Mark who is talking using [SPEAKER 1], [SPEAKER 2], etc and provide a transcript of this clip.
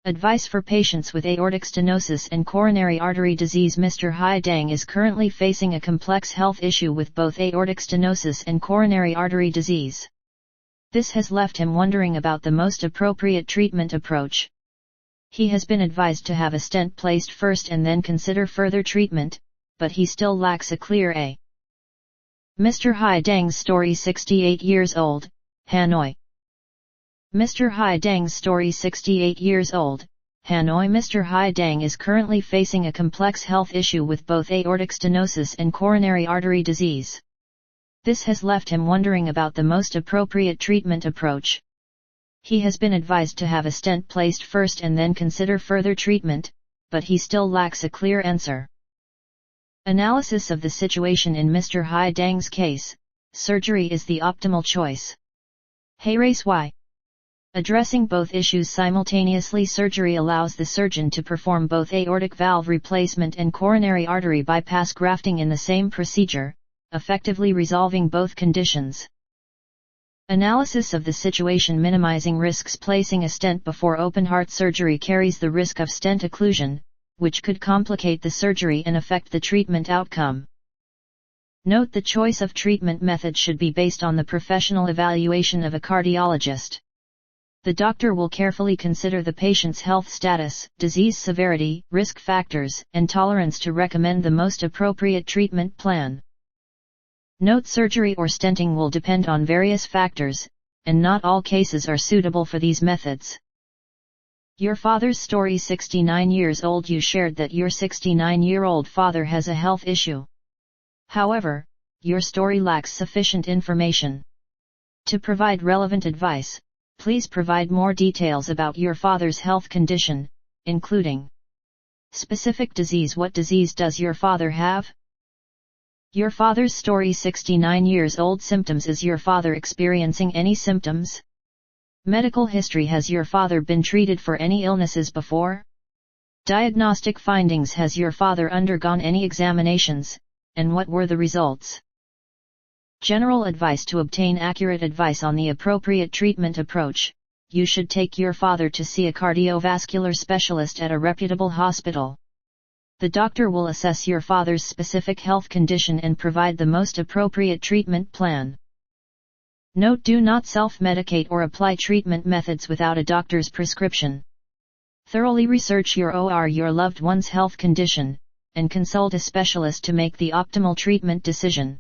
[SPEAKER 1] Advice for patients with aortic stenosis and coronary artery disease. Mr. Hai Deng is currently facing a complex health issue with both aortic stenosis and coronary artery disease. This has left him wondering about the most appropriate treatment approach. He has been advised to have a stent placed first and then consider further treatment, but he still lacks a clear A. Mr. Hai Deng's story. 68 years old, Hanoi. Mr. Hai Deng's story. 68 years old, Hanoi. Mr. Hai Deng is currently facing a complex health issue with both aortic stenosis and coronary artery disease. This has left him wondering about the most appropriate treatment approach. He has been advised to have a stent placed first and then consider further treatment, but he still lacks a clear answer. Analysis of the situation in Mr. Hai Deng's case: surgery is the optimal choice. Hey race Y. Addressing both issues simultaneously. Surgery allows the surgeon to perform both aortic valve replacement and coronary artery bypass grafting in the same procedure, effectively resolving both conditions. Analysis of the situation: minimizing risks. Placing a stent before open heart surgery carries the risk of stent occlusion, which could complicate the surgery and affect the treatment outcome. Note: the choice of treatment method should be based on the professional evaluation of a cardiologist. The doctor will carefully consider the patient's health status, disease severity, risk factors, and tolerance to recommend the most appropriate treatment plan. Note: surgery or stenting will depend on various factors, and not all cases are suitable for these methods. Your father's story. 69 years old. You shared that your 69-year-old father has a health issue. However, your story lacks sufficient information. To provide relevant advice, please provide more details about your father's health condition, including specific disease. What disease does your father have? Your father's story. 69 years old. Symptoms: is your father experiencing any symptoms? Medical history: has your father been treated for any illnesses before? Diagnostic findings: has your father undergone any examinations, and what were the results? General advice: to obtain accurate advice on the appropriate treatment approach, you should take your father to see a cardiovascular specialist at a reputable hospital. The doctor will assess your father's specific health condition and provide the most appropriate treatment plan. Note: do not self-medicate or apply treatment methods without a doctor's prescription. Thoroughly research your loved one's health condition, and consult a specialist to make the optimal treatment decision.